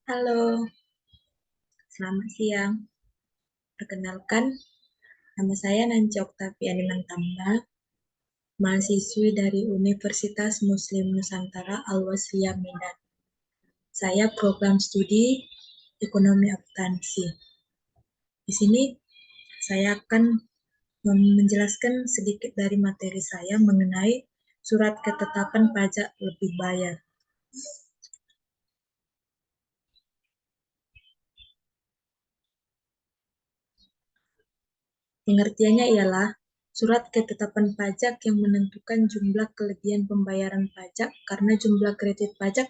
Halo, selamat siang. Perkenalkan, nama saya Nancy Oktaviani Mantamba, mahasiswi dari Universitas Muslim Nusantara Al-Wasliyah Medan. Saya program studi Ekonomi Akuntansi. Di sini saya akan menjelaskan sedikit dari materi saya mengenai surat ketetapan pajak lebih bayar. Pengertiannya ialah surat ketetapan pajak yang menentukan jumlah kelebihan pembayaran pajak karena jumlah kredit pajak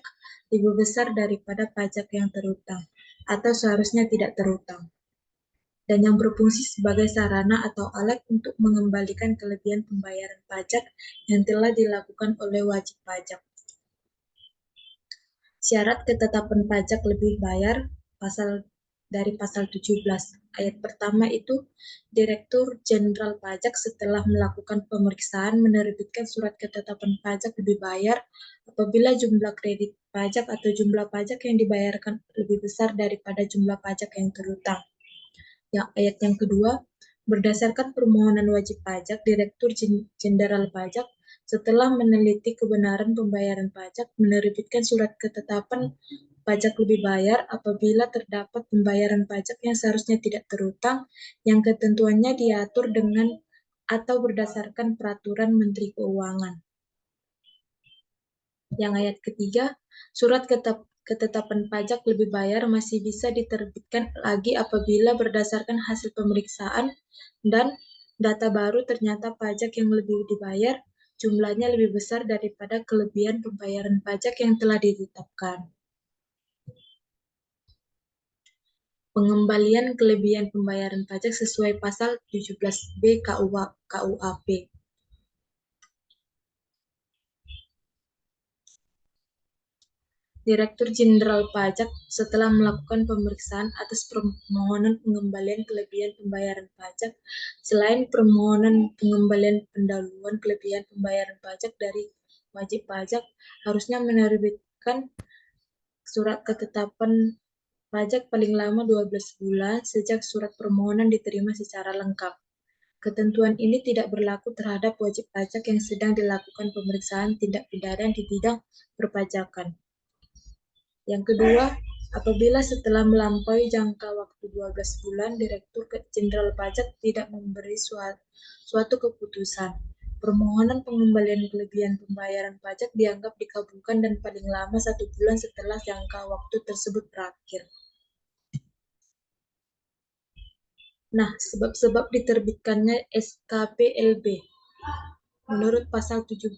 lebih besar daripada pajak yang terutang atau seharusnya tidak terutang, dan yang berfungsi sebagai sarana atau alat untuk mengembalikan kelebihan pembayaran pajak yang telah dilakukan oleh wajib pajak. Syarat ketetapan pajak lebih bayar pasal 17 ayat pertama itu Direktur Jenderal Pajak setelah melakukan pemeriksaan menerbitkan surat ketetapan pajak lebih bayar apabila jumlah kredit pajak atau jumlah pajak yang dibayarkan lebih besar daripada jumlah pajak yang terutang. Yang ayat yang kedua, berdasarkan permohonan wajib pajak, Direktur Jenderal Pajak setelah meneliti kebenaran pembayaran pajak menerbitkan surat ketetapan pajak lebih bayar apabila terdapat pembayaran pajak yang seharusnya tidak terutang yang ketentuannya diatur dengan atau berdasarkan peraturan Menteri Keuangan. Yang ayat ketiga, surat ketetapan pajak lebih bayar masih bisa diterbitkan lagi apabila berdasarkan hasil pemeriksaan dan data baru ternyata pajak yang lebih dibayar jumlahnya lebih besar daripada kelebihan pembayaran pajak yang telah ditetapkan. Pengembalian kelebihan pembayaran pajak sesuai pasal 17B KUHP. Direktur Jenderal Pajak setelah melakukan pemeriksaan atas permohonan pengembalian kelebihan pembayaran pajak, selain permohonan pengembalian pendahuluan kelebihan pembayaran pajak dari wajib pajak, harusnya menerbitkan surat ketetapan pajak paling lama 12 bulan sejak surat permohonan diterima secara lengkap. Ketentuan ini tidak berlaku terhadap wajib pajak yang sedang dilakukan pemeriksaan tindak pidana di bidang perpajakan. Yang kedua, apabila setelah melampaui jangka waktu 12 bulan, Direktur Jenderal Pajak tidak memberi suatu keputusan, permohonan pengembalian kelebihan pembayaran pajak dianggap dikabulkan dan paling lama 1 bulan setelah jangka waktu tersebut berakhir. Nah, sebab-sebab diterbitkannya SKPLB menurut pasal 17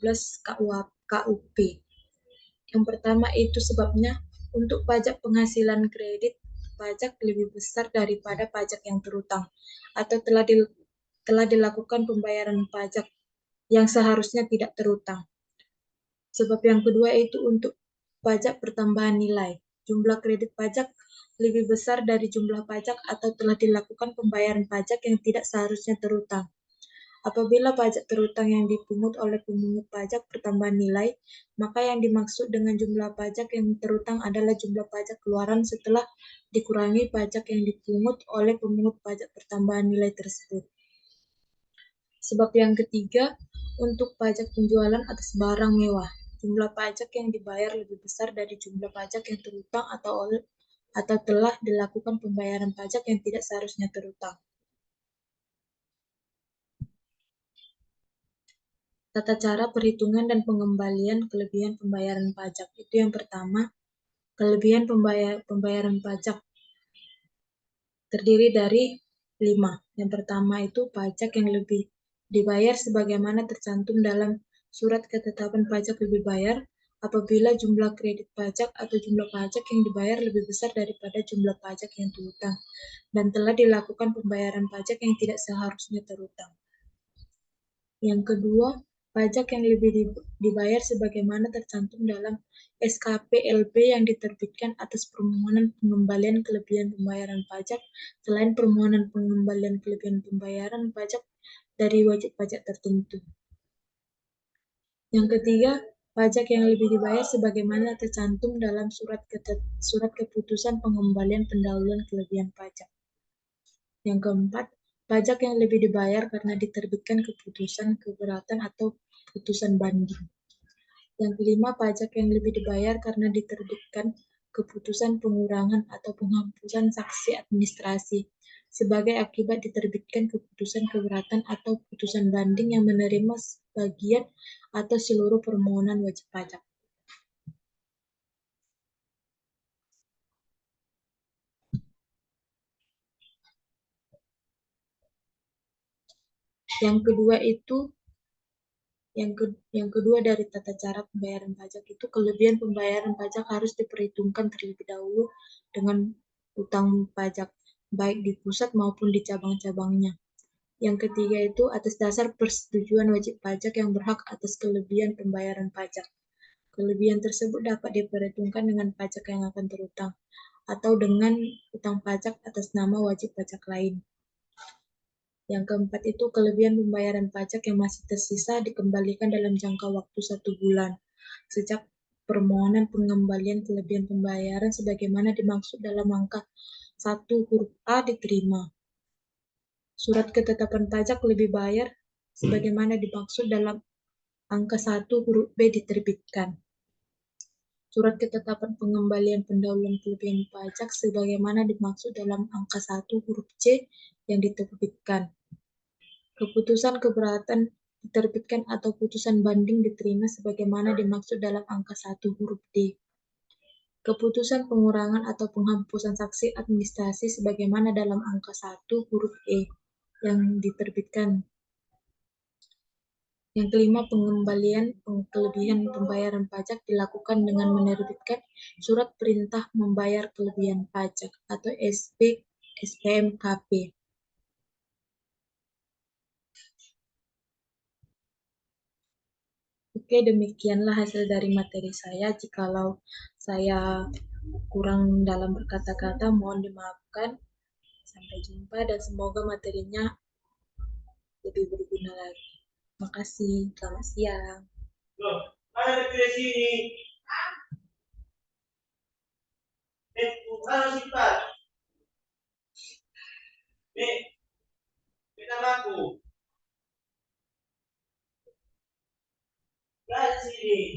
KUP. Yang pertama itu sebabnya untuk pajak penghasilan kredit pajak lebih besar daripada pajak yang terutang atau telah dilakukan pembayaran pajak yang seharusnya tidak terutang. Sebab yang kedua itu untuk pajak pertambahan nilai. Jumlah kredit pajak lebih besar dari jumlah pajak atau telah dilakukan pembayaran pajak yang tidak seharusnya terutang. Apabila pajak terutang yang dipungut oleh pemungut pajak pertambahan nilai, maka yang dimaksud dengan jumlah pajak yang terutang adalah jumlah pajak keluaran setelah dikurangi pajak yang dipungut oleh pemungut pajak pertambahan nilai tersebut. Sebab yang ketiga, untuk pajak penjualan atas barang mewah, jumlah pajak yang dibayar lebih besar dari jumlah pajak yang terutang atau telah dilakukan pembayaran pajak yang tidak seharusnya terutang. Tata cara perhitungan dan pengembalian kelebihan pembayaran pajak. Itu yang pertama, kelebihan pembayaran pajak terdiri dari 5. Yang pertama itu pajak yang lebih dibayar sebagaimana tercantum dalam surat ketetapan pajak lebih bayar apabila jumlah kredit pajak atau jumlah pajak yang dibayar lebih besar daripada jumlah pajak yang terutang dan telah dilakukan pembayaran pajak yang tidak seharusnya terutang. Yang kedua, pajak yang lebih dibayar sebagaimana tercantum dalam SKPLB yang diterbitkan atas permohonan pengembalian kelebihan pembayaran pajak selain permohonan pengembalian kelebihan pembayaran pajak dari wajib pajak tertentu. Yang ketiga, Pajak yang lebih dibayar sebagaimana tercantum dalam surat keputusan pengembalian pendahuluan kelebihan pajak. Yang keempat, pajak yang lebih dibayar karena diterbitkan keputusan keberatan atau putusan banding. Yang kelima, pajak yang lebih dibayar karena diterbitkan keputusan pengurangan atau penghapusan sanksi administrasi sebagai akibat diterbitkan keputusan keberatan atau putusan banding yang menerima sebagian atau seluruh permohonan wajib pajak. Yang kedua itu yang kedua dari tata cara pembayaran pajak itu kelebihan pembayaran pajak harus diperhitungkan terlebih dahulu dengan utang pajak baik di pusat maupun di cabang-cabangnya. Yang ketiga itu atas dasar persetujuan wajib pajak yang berhak atas kelebihan pembayaran pajak. Kelebihan tersebut dapat diperhitungkan dengan pajak yang akan terutang atau dengan utang pajak atas nama wajib pajak lain. Yang keempat itu kelebihan pembayaran pajak yang masih tersisa dikembalikan dalam jangka waktu 1 bulan sejak permohonan pengembalian kelebihan pembayaran sebagaimana dimaksud dalam angka 1 huruf A diterima. Surat ketetapan pajak lebih bayar sebagaimana dimaksud dalam angka 1 huruf B diterbitkan. Surat ketetapan pengembalian pendahuluan kelebihan pajak sebagaimana dimaksud dalam angka 1 huruf C yang diterbitkan. Keputusan keberatan diterbitkan atau putusan banding diterima sebagaimana dimaksud dalam angka 1 huruf D. Keputusan pengurangan atau penghapusan sanksi administrasi sebagaimana dalam angka 1 huruf E yang diterbitkan. Yang kelima, pengembalian kelebihan pembayaran pajak dilakukan dengan menerbitkan surat perintah membayar kelebihan pajak atau SPMKP. Oke, demikianlah hasil dari materi saya. Jikalau saya kurang dalam berkata-kata, mohon dimaafkan. Sampai jumpa dan semoga materinya lebih berguna lagi. Terima kasih. Selamat siang. Loh, mana di sini? Mana sifat? Nih, kita ngaku. Dari sini.